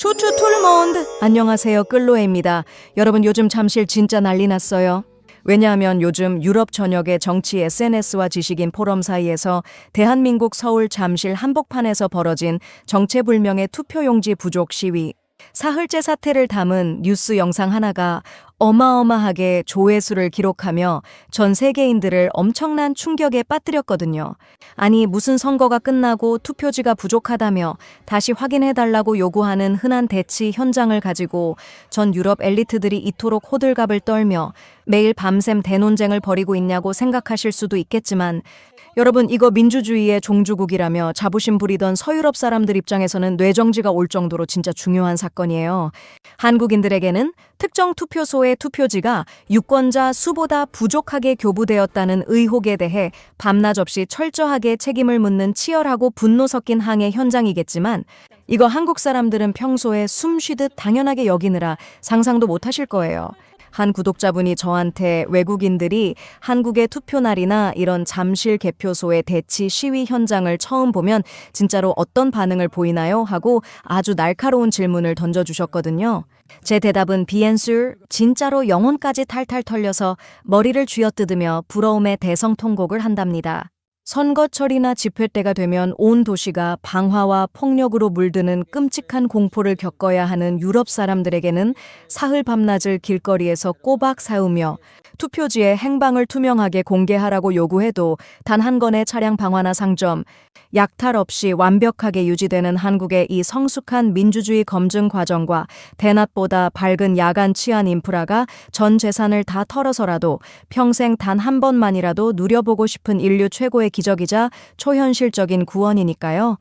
추추 툴몬드! 안녕하세요, 끌로에입니다. 여러분, 요즘 잠실 진짜 난리 났어요. 왜냐하면 요즘 유럽 전역의 정치 SNS와 지식인 포럼 사이에서 대한민국 서울 잠실 한복판에서 벌어진 정체불명의 투표용지 부족 시위, 사흘째 사태를 담은 뉴스 영상 하나가 어마어마하게 조회수를 기록하며 전 세계인들을 엄청난 충격에 빠뜨렸거든요. 아니, 무슨 선거가 끝나고 투표지가 부족하다며 다시 확인해달라고 요구하는 흔한 대치 현장을 가지고 전 유럽 엘리트들이 이토록 호들갑을 떨며 매일 밤샘 대논쟁을 벌이고 있냐고 생각하실 수도 있겠지만, 여러분, 이거 민주주의의 종주국이라며 자부심 부리던 서유럽 사람들 입장에서는 뇌정지가 올 정도로 진짜 중요한 사건이에요. 한국인들에게는 특정 투표소의 투표지가 유권자 수보다 부족하게 교부되었다는 의혹에 대해 밤낮 없이 철저하게 책임을 묻는 치열하고 분노 섞인 항해 현장이겠지만, 이거 한국 사람들은 평소에 숨 쉬듯 당연하게 여기느라 상상도 못하실 거예요. 한 구독자분이 저한테 외국인들이 한국의 투표날이나 이런 잠실 개표소의 대치 시위 현장을 처음 보면 진짜로 어떤 반응을 보이나요? 하고 아주 날카로운 질문을 던져주셨거든요. 제 대답은 비엔술, 진짜로 영혼까지 탈탈 털려서 머리를 쥐어뜯으며 부러움의 대성통곡을 한답니다. 선거철이나 집회 때가 되면 온 도시가 방화와 폭력으로 물드는 끔찍한 공포를 겪어야 하는 유럽 사람들에게는 사흘 밤낮을 길거리에서 꼬박 세우며 투표지의 행방을 투명하게 공개하라고 요구해도 단 한 건의 차량 방화나 상점, 약탈 없이 완벽하게 유지되는 한국의 이 성숙한 민주주의 검증 과정과 대낮보다 밝은 야간 치안 인프라가 전 재산을 다 털어서라도 평생 단 한 번만이라도 누려보고 싶은 인류 최고의 기적이자 초현실적인 구원이니까요.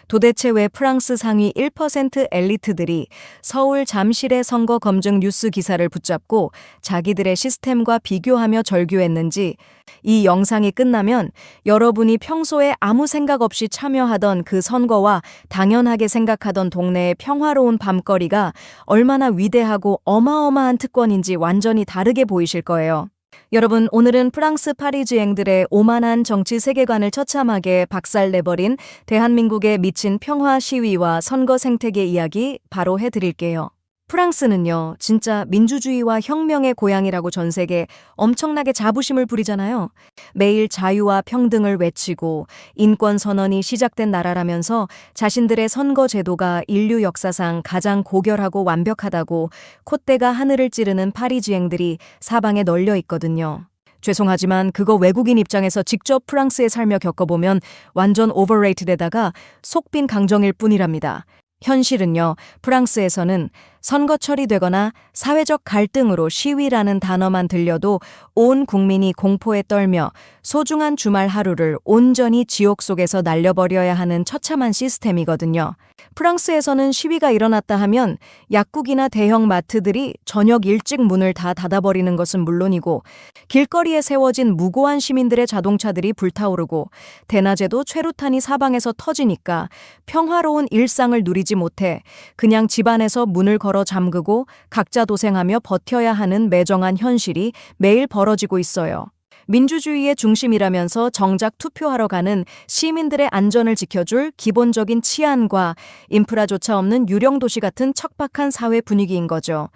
도대체 왜 프랑스 상위 1% 엘리트들이 서울 잠실의 선거 검증 뉴스 기사를 붙잡고 자기들의 시스템과 비교하며 절규했는지, 이 영상이 끝나면 여러분이 평소에 아무 생각 없이 참여하던 그 선거와 당연하게 생각하던 동네의 평화로운 밤거리가 얼마나 위대하고 어마어마한 특권인지 완전히 다르게 보이실 거예요. 여러분, 오늘은 프랑스 파리지앵들의 오만한 정치 세계관을 처참하게 박살내버린 대한민국의 미친 평화 시위와 선거 생태계 이야기 바로 해드릴게요. 프랑스는요, 진짜 민주주의와 혁명의 고향이라고 전 세계에 엄청나게 자부심을 부리잖아요. 매일 자유와 평등을 외치고 인권 선언이 시작된 나라라면서 자신들의 선거 제도가 인류 역사상 가장 고결하고 완벽하다고 콧대가 하늘을 찌르는 파리지앵들이 사방에 널려 있거든요. 죄송하지만 그거 외국인 입장에서 직접 프랑스에 살며 겪어보면 완전 오버레이트되다가 속빈 강정일 뿐이랍니다. 현실은요, 프랑스에서는 선거철이 되거나 사회적 갈등으로 시위라는 단어만 들려도 온 국민이 공포에 떨며 소중한 주말 하루를 온전히 지옥 속에서 날려버려야 하는 처참한 시스템이거든요. 프랑스에서는 시위가 일어났다 하면 약국이나 대형 마트들이 저녁 일찍 문을 다 닫아버리는 것은 물론이고, 길거리에 세워진 무고한 시민들의 자동차들이 불타오르고 대낮에도 최루탄이 사방에서 터지니까 평화로운 일상을 누리지 못해 그냥 집안에서 문을 걸어 잠그고 각자 도생하며 버텨야 하는 매정한 현실이 매일 벌어지고 있어요. 민주주의의 중심이라면서 정작 투표하러 가는 시민들의 안전을 지켜줄 기본적인 치안과 인프라조차 없는 유령 도시 같은 척박한 사회 분위기인 거죠.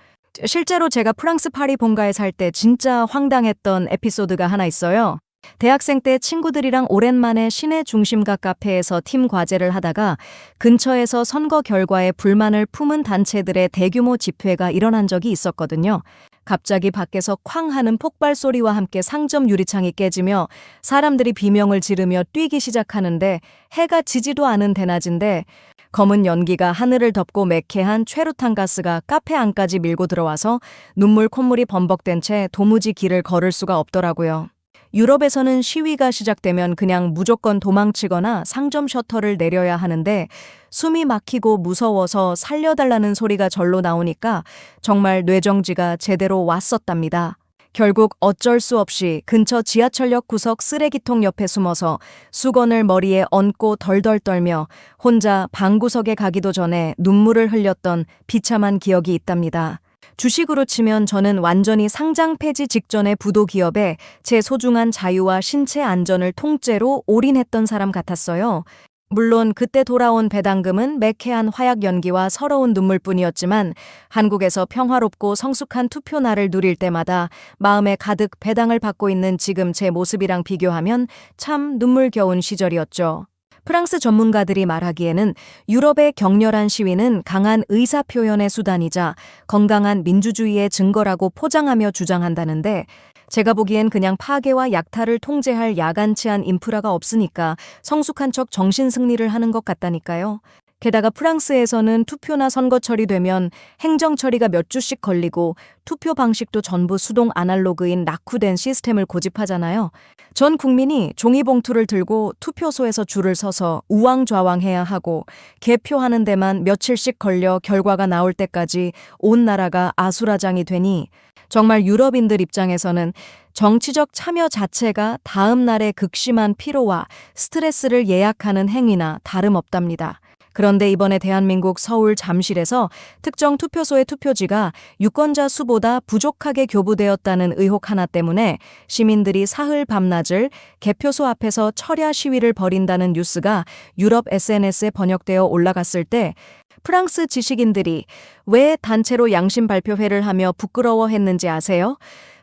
실제로 제가 프랑스 파리 본가에 살 때 진짜 황당했던 에피소드가 하나 있어요. 대학생 때 친구들이랑 오랜만에 시내 중심가 카페에서 팀 과제를 하다가 근처에서 선거 결과에 불만을 품은 단체들의 대규모 집회가 일어난 적이 있었거든요. 갑자기 밖에서 쾅 하는 폭발 소리와 함께 상점 유리창이 깨지며 사람들이 비명을 지르며 뛰기 시작하는데, 해가 지지도 않은 대낮인데 검은 연기가 하늘을 덮고 매캐한 최루탄 가스가 카페 안까지 밀고 들어와서 눈물 콧물이 범벅된 채 도무지 길을 걸을 수가 없더라고요. 유럽에서는 시위가 시작되면 그냥 무조건 도망치거나 상점 셔터를 내려야 하는데, 숨이 막히고 무서워서 살려달라는 소리가 절로 나오니까 정말 뇌정지가 제대로 왔었답니다. 결국 어쩔 수 없이 근처 지하철역 구석 쓰레기통 옆에 숨어서 수건을 머리에 얹고 덜덜 떨며 혼자 방구석에 가기도 전에 눈물을 흘렸던 비참한 기억이 있답니다. 주식으로 치면 저는 완전히 상장 폐지 직전의 부도 기업에 제 소중한 자유와 신체 안전을 통째로 올인했던 사람 같았어요. 물론 그때 돌아온 배당금은 매캐한 화약 연기와 서러운 눈물뿐이었지만 한국에서 평화롭고 성숙한 투표 날을 누릴 때마다 마음에 가득 배당을 받고 있는 지금 제 모습이랑 비교하면 참 눈물겨운 시절이었죠. 프랑스 전문가들이 말하기에는 유럽의 격렬한 시위는 강한 의사표현의 수단이자 건강한 민주주의의 증거라고 포장하며 주장한다는데 제가 보기엔 그냥 파괴와 약탈을 통제할 야간치한 인프라가 없으니까 성숙한 척 정신승리를 하는 것 같다니까요. 게다가 프랑스에서는 투표나 선거철이 되면 행정처리가 몇 주씩 걸리고 투표 방식도 전부 수동 아날로그인 낙후된 시스템을 고집하잖아요. 전 국민이 종이봉투를 들고 투표소에서 줄을 서서 우왕좌왕해야 하고 개표하는 데만 며칠씩 걸려 결과가 나올 때까지 온 나라가 아수라장이 되니 정말 유럽인들 입장에서는 정치적 참여 자체가 다음 날의 극심한 피로와 스트레스를 예약하는 행위나 다름없답니다. 그런데 이번에 대한민국 서울 잠실에서 특정 투표소의 투표지가 유권자 수보다 부족하게 교부되었다는 의혹 하나 때문에 시민들이 사흘 밤낮을 개표소 앞에서 철야 시위를 벌인다는 뉴스가 유럽 SNS에 번역되어 올라갔을 때 프랑스 지식인들이 왜 단체로 양심 발표회를 하며 부끄러워했는지 아세요?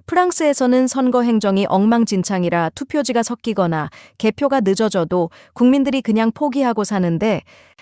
프랑스에서는 선거 행정이 엉망진창이라 투표지가 섞이거나 개표가 늦어져도 국민들이 그냥 포기하고 사는데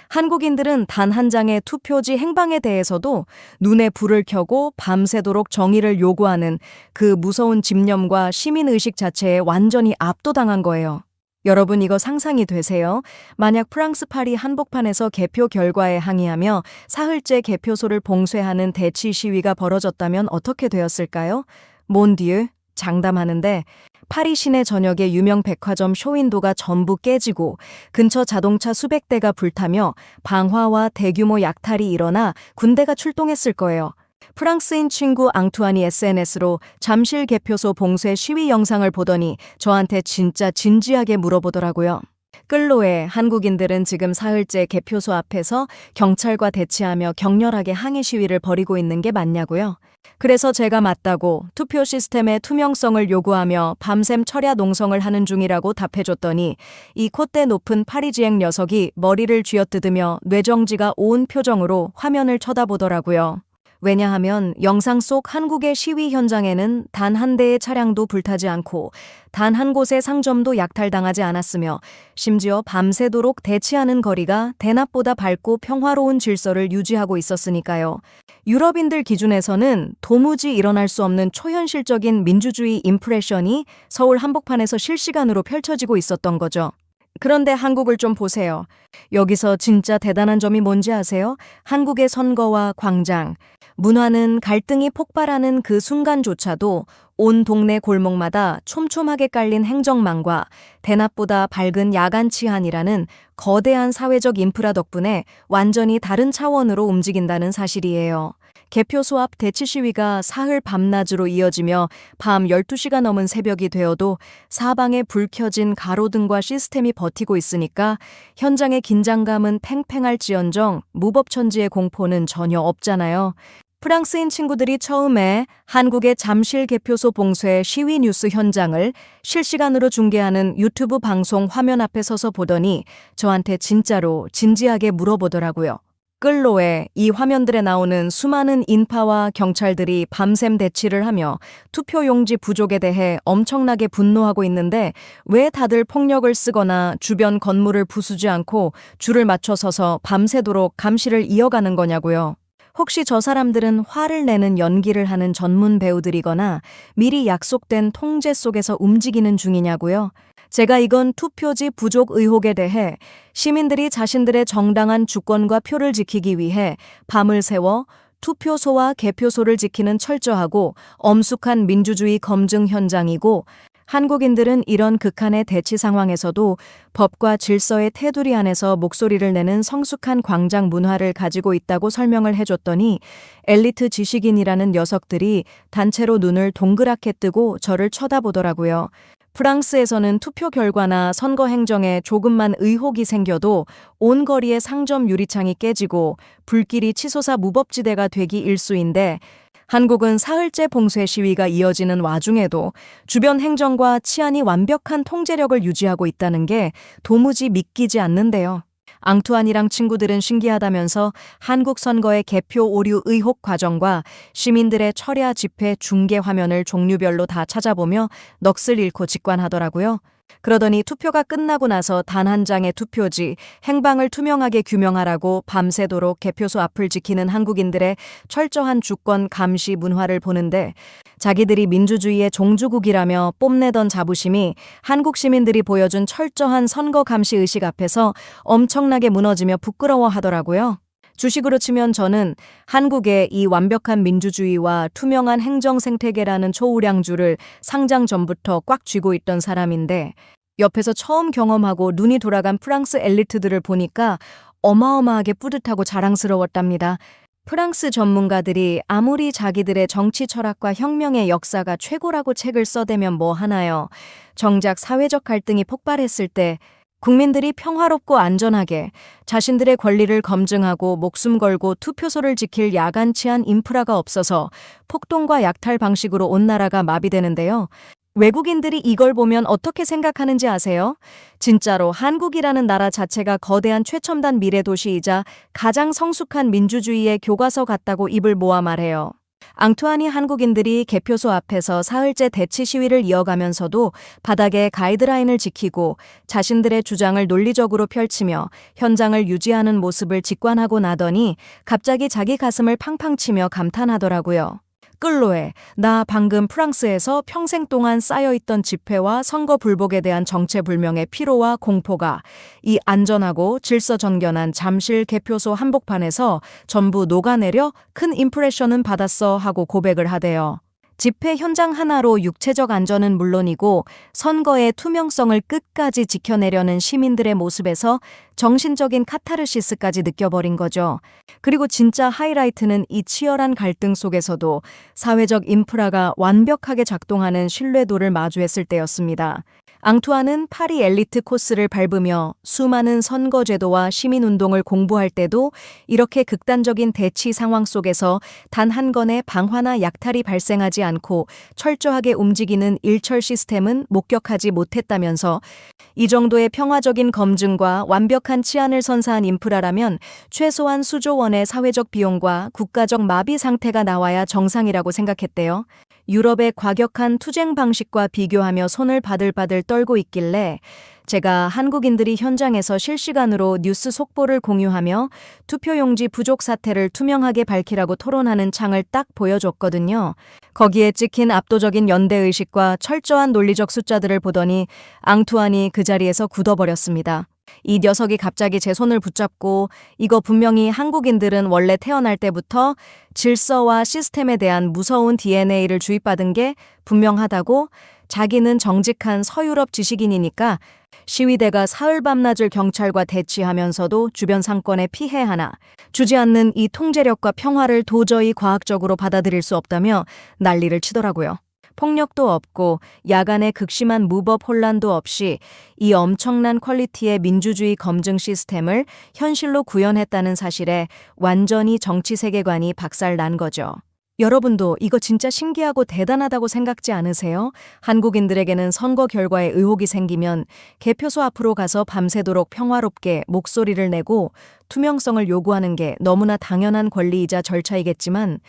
한국인들은 단 한 장의 투표지 행방에 대해서도 눈에 불을 켜고 밤새도록 정의를 요구하는 그 무서운 집념과 시민의식 자체에 완전히 압도당한 거예요. 여러분 이거 상상이 되세요? 만약 프랑스 파리 한복판에서 개표 결과에 항의하며 사흘째 개표소를 봉쇄하는 대치 시위가 벌어졌다면 어떻게 되었을까요? 몬디유, 장담하는데 파리 시내 저녁에 유명 백화점 쇼윈도가 전부 깨지고 근처 자동차 수백 대가 불타며 방화와 대규모 약탈이 일어나 군대가 출동했을 거예요. 프랑스인 친구 앙투안이 SNS로 잠실 개표소 봉쇄 시위 영상을 보더니 저한테 진짜 진지하게 물어보더라고요. 끌로에 한국인들은 지금 사흘째 개표소 앞에서 경찰과 대치하며 격렬하게 항의 시위를 벌이고 있는 게 맞냐고요? 그래서 제가 맞다고 투표 시스템의 투명성을 요구하며 밤샘 철야 농성을 하는 중이라고 답해줬더니 이 콧대 높은 파리지앵 녀석이 머리를 쥐어뜯으며 뇌정지가 온 표정으로 화면을 쳐다보더라고요. 왜냐하면 영상 속 한국의 시위 현장에는 단 한 대의 차량도 불타지 않고 단 한 곳의 상점도 약탈당하지 않았으며 심지어 밤새도록 대치하는 거리가 대낮보다 밝고 평화로운 질서를 유지하고 있었으니까요. 유럽인들 기준에서는 도무지 일어날 수 없는 초현실적인 민주주의 임프레션이 서울 한복판에서 실시간으로 펼쳐지고 있었던 거죠. 그런데 한국을 좀 보세요. 여기서 진짜 대단한 점이 뭔지 아세요? 한국의 선거와 광장, 문화는 갈등이 폭발하는 그 순간조차도 온 동네 골목마다 촘촘하게 깔린 행정망과 대낮보다 밝은 야간 치안이라는 거대한 사회적 인프라 덕분에 완전히 다른 차원으로 움직인다는 사실이에요. 개표소 앞 대치 시위가 사흘 밤낮으로 이어지며 밤 12시가 넘은 새벽이 되어도 사방에 불 켜진 가로등과 시스템이 버티고 있으니까 현장의 긴장감은 팽팽할지언정 무법천지의 공포는 전혀 없잖아요. 프랑스인 친구들이 처음에 한국의 잠실 개표소 봉쇄 시위 뉴스 현장을 실시간으로 중계하는 유튜브 방송 화면 앞에 서서 보더니 저한테 진짜로 진지하게 물어보더라고요. 끌로에 이 화면들에 나오는 수많은 인파와 경찰들이 밤샘 대치를 하며 투표용지 부족에 대해 엄청나게 분노하고 있는데 왜 다들 폭력을 쓰거나 주변 건물을 부수지 않고 줄을 맞춰 서서 밤새도록 감시를 이어가는 거냐고요. 혹시 저 사람들은 화를 내는 연기를 하는 전문 배우들이거나 미리 약속된 통제 속에서 움직이는 중이냐고요? 제가 이건 투표지 부족 의혹에 대해 시민들이 자신들의 정당한 주권과 표를 지키기 위해 밤을 새워 투표소와 개표소를 지키는 철저하고 엄숙한 민주주의 검증 현장이고 한국인들은 이런 극한의 대치 상황에서도 법과 질서의 테두리 안에서 목소리를 내는 성숙한 광장 문화를 가지고 있다고 설명을 해줬더니 엘리트 지식인이라는 녀석들이 단체로 눈을 동그랗게 뜨고 저를 쳐다보더라고요. 프랑스에서는 투표 결과나 선거 행정에 조금만 의혹이 생겨도 온 거리의 상점 유리창이 깨지고 불길이 치솟아 무법지대가 되기 일쑤인데 한국은 사흘째 봉쇄 시위가 이어지는 와중에도 주변 행정과 치안이 완벽한 통제력을 유지하고 있다는 게 도무지 믿기지 않는데요. 앙투안이랑 친구들은 신기하다면서 한국 선거의 개표 오류 의혹 과정과 시민들의 철야 집회 중계 화면을 종류별로 다 찾아보며 넋을 잃고 직관하더라고요. 그러더니 투표가 끝나고 나서 단 한 장의 투표지, 행방을 투명하게 규명하라고 밤새도록 개표소 앞을 지키는 한국인들의 철저한 주권 감시 문화를 보는데 자기들이 민주주의의 종주국이라며 뽐내던 자부심이 한국 시민들이 보여준 철저한 선거 감시 의식 앞에서 엄청나게 무너지며 부끄러워하더라고요. 주식으로 치면 저는 한국의 이 완벽한 민주주의와 투명한 행정 생태계라는 초우량주를 상장 전부터 꽉 쥐고 있던 사람인데 옆에서 처음 경험하고 눈이 돌아간 프랑스 엘리트들을 보니까 어마어마하게 뿌듯하고 자랑스러웠답니다. 프랑스 전문가들이 아무리 자기들의 정치 철학과 혁명의 역사가 최고라고 책을 써대면 뭐 하나요? 정작 사회적 갈등이 폭발했을 때 국민들이 평화롭고 안전하게 자신들의 권리를 검증하고 목숨 걸고 투표소를 지킬 야간치안 인프라가 없어서 폭동과 약탈 방식으로 온 나라가 마비되는데요. 외국인들이 이걸 보면 어떻게 생각하는지 아세요? 진짜로 한국이라는 나라 자체가 거대한 최첨단 미래 도시이자 가장 성숙한 민주주의의 교과서 같다고 입을 모아 말해요. 앙투안이 한국인들이 개표소 앞에서 사흘째 대치 시위를 이어가면서도 바닥에 가이드라인을 지키고 자신들의 주장을 논리적으로 펼치며 현장을 유지하는 모습을 직관하고 나더니 갑자기 자기 가슴을 팡팡 치며 감탄하더라고요. 끌로에, 나 방금 프랑스에서 평생 동안 쌓여있던 집회와 선거 불복에 대한 정체불명의 피로와 공포가 이 안전하고 질서정연한 잠실 개표소 한복판에서 전부 녹아내려 큰 임프레션은 받았어 하고 고백을 하대요. 집회 현장 하나로 육체적 안전은 물론이고 선거의 투명성을 끝까지 지켜내려는 시민들의 모습에서 정신적인 카타르시스까지 느껴버린 거죠. 그리고 진짜 하이라이트는 이 치열한 갈등 속에서도 사회적 인프라가 완벽하게 작동하는 신뢰도를 마주했을 때였습니다. 앙투안은 파리 엘리트 코스를 밟으며 수많은 선거제도와 시민운동을 공부할 때도 이렇게 극단적인 대치 상황 속에서 단 한 건의 방화나 약탈이 발생하지 않고 철저하게 움직이는 일처 시스템은 목격하지 못했다면서 이 정도의 평화적인 검증과 완벽한 치안을 선사한 인프라라면 최소한 수조 원의 사회적 비용과 국가적 마비 상태가 나와야 정상이라고 생각했대요. 유럽의 과격한 투쟁 방식과 비교하며 손을 바들바들 떨고 있길래 제가 한국인들이 현장에서 실시간으로 뉴스 속보를 공유하며 투표용지 부족 사태를 투명하게 밝히라고 토론하는 창을 딱 보여줬거든요. 거기에 찍힌 압도적인 연대의식과 철저한 논리적 숫자들을 보더니 앙투안이 그 자리에서 굳어버렸습니다. 이 녀석이 갑자기 제 손을 붙잡고 이거 분명히 한국인들은 원래 태어날 때부터 질서와 시스템에 대한 무서운 DNA를 주입받은 게 분명하다고 자기는 정직한 서유럽 지식인이니까 시위대가 사흘 밤낮을 경찰과 대치하면서도 주변 상권에 피해 하나 주지 않는 이 통제력과 평화를 도저히 과학적으로 받아들일 수 없다며 난리를 치더라고요. 폭력도 없고 야간의 극심한 무법 혼란도 없이 이 엄청난 퀄리티의 민주주의 검증 시스템을 현실로 구현했다는 사실에 완전히 정치 세계관이 박살난 거죠. 여러분도 이거 진짜 신기하고 대단하다고 생각지 않으세요? 한국인들에게는 선거 결과에 의혹이 생기면 개표소 앞으로 가서 밤새도록 평화롭게 목소리를 내고 투명성을 요구하는 게 너무나 당연한 권리이자 절차이겠지만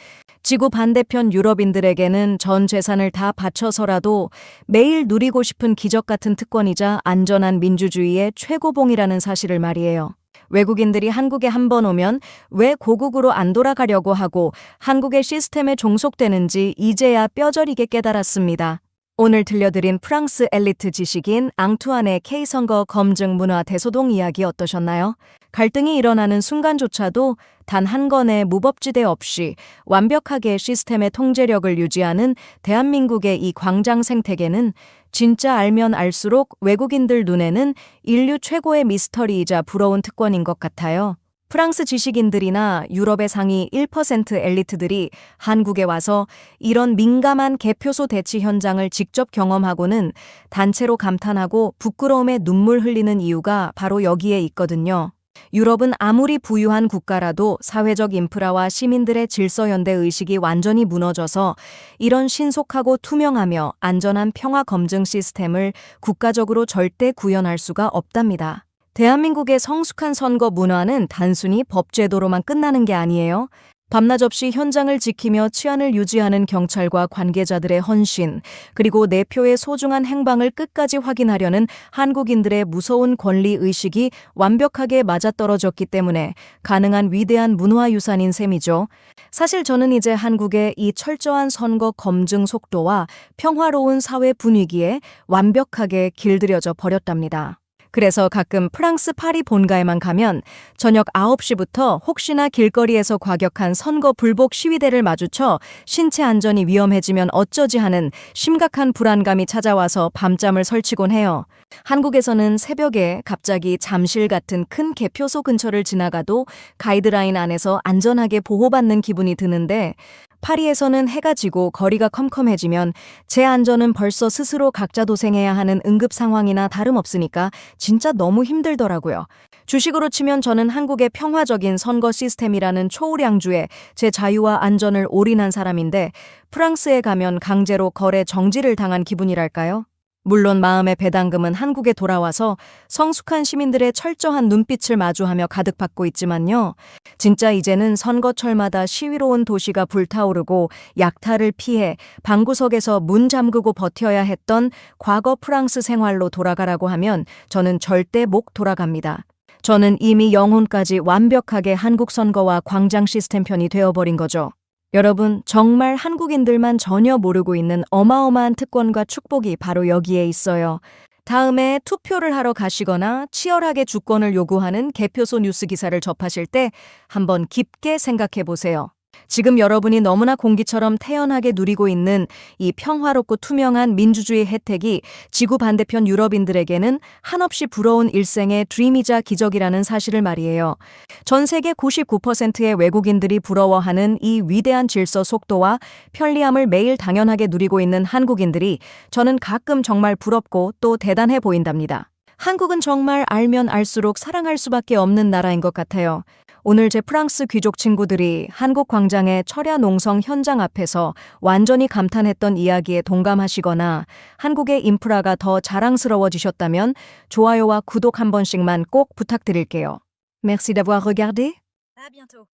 지구 반대편 유럽인들에게는 전 재산을 다 바쳐서라도 매일 누리고 싶은 기적 같은 특권이자 안전한 민주주의의 최고봉이라는 사실을 말이에요. 외국인들이 한국에 한 번 오면 왜 고국으로 안 돌아가려고 하고 한국의 시스템에 종속되는지 이제야 뼈저리게 깨달았습니다. 오늘 들려드린 프랑스 엘리트 지식인 앙투안의 K선거 검증 문화 대소동 이야기 어떠셨나요? 갈등이 일어나는 순간조차도 단 한 건의 무법지대 없이 완벽하게 시스템의 통제력을 유지하는 대한민국의 이 광장 생태계는 진짜 알면 알수록 외국인들 눈에는 인류 최고의 미스터리이자 부러운 특권인 것 같아요. 프랑스 지식인들이나 유럽의 상위 1% 엘리트들이 한국에 와서 이런 민감한 개표소 대치 현장을 직접 경험하고는 단체로 감탄하고 부끄러움에 눈물 흘리는 이유가 바로 여기에 있거든요. 유럽은 아무리 부유한 국가라도 사회적 인프라와 시민들의 질서연대 의식이 완전히 무너져서 이런 신속하고 투명하며 안전한 평화 검증 시스템을 국가적으로 절대 구현할 수가 없답니다. 대한민국의 성숙한 선거 문화는 단순히 법제도로만 끝나는 게 아니에요. 밤낮 없이 현장을 지키며 치안을 유지하는 경찰과 관계자들의 헌신, 그리고 내 표의 소중한 행방을 끝까지 확인하려는 한국인들의 무서운 권리의식이 완벽하게 맞아떨어졌기 때문에 가능한 위대한 문화유산인 셈이죠. 사실 저는 이제 한국의 이 철저한 선거 검증 속도와 평화로운 사회 분위기에 완벽하게 길들여져 버렸답니다. 그래서 가끔 프랑스 파리 본가에만 가면 저녁 9시부터 혹시나 길거리에서 과격한 선거 불복 시위대를 마주쳐 신체 안전이 위험해지면 어쩌지 하는 심각한 불안감이 찾아와서 밤잠을 설치곤 해요. 한국에서는 새벽에 갑자기 잠실 같은 큰 개표소 근처를 지나가도 가이드라인 안에서 안전하게 보호받는 기분이 드는데, 파리에서는 해가 지고 거리가 컴컴해지면 제 안전은 벌써 스스로 각자 도생해야 하는 응급 상황이나 다름없으니까 진짜 너무 힘들더라고요. 주식으로 치면 저는 한국의 평화적인 선거 시스템이라는 초우량주에 제 자유와 안전을 올인한 사람인데, 프랑스에 가면 강제로 거래 정지를 당한 기분이랄까요? 물론 마음의 배당금은 한국에 돌아와서 성숙한 시민들의 철저한 눈빛을 마주하며 가득 받고 있지만요. 진짜 이제는 선거철마다 시위로운 도시가 불타오르고 약탈을 피해 방구석에서 문 잠그고 버텨야 했던 과거 프랑스 생활로 돌아가라고 하면 저는 절대 못 돌아갑니다. 저는 이미 영혼까지 완벽하게 한국 선거와 광장 시스템 편이 되어버린 거죠. 여러분, 정말 한국인들만 전혀 모르고 있는 어마어마한 특권과 축복이 바로 여기에 있어요. 다음에 투표를 하러 가시거나 치열하게 주권을 요구하는 개표소 뉴스 기사를 접하실 때 한번 깊게 생각해 보세요. 지금 여러분이 너무나 공기처럼 태연하게 누리고 있는 이 평화롭고 투명한 민주주의 혜택이 지구 반대편 유럽인들에게는 한없이 부러운 일생의 드림이자 기적이라는 사실을 말이에요. 전 세계 99%의 외국인들이 부러워하는 이 위대한 질서 속도와 편리함을 매일 당연하게 누리고 있는 한국인들이 저는 가끔 정말 부럽고 또 대단해 보인답니다. 한국은 정말 알면 알수록 사랑할 수밖에 없는 나라인 것 같아요. 오늘 제 프랑스 귀족 친구들이 한국 광장의 철야 농성 현장 앞에서 완전히 감탄했던 이야기에 동감하시거나 한국의 인프라가 더 자랑스러워지셨다면 좋아요와 구독 한 번씩만 꼭 부탁드릴게요. Merci d'avoir regardé. À bientôt.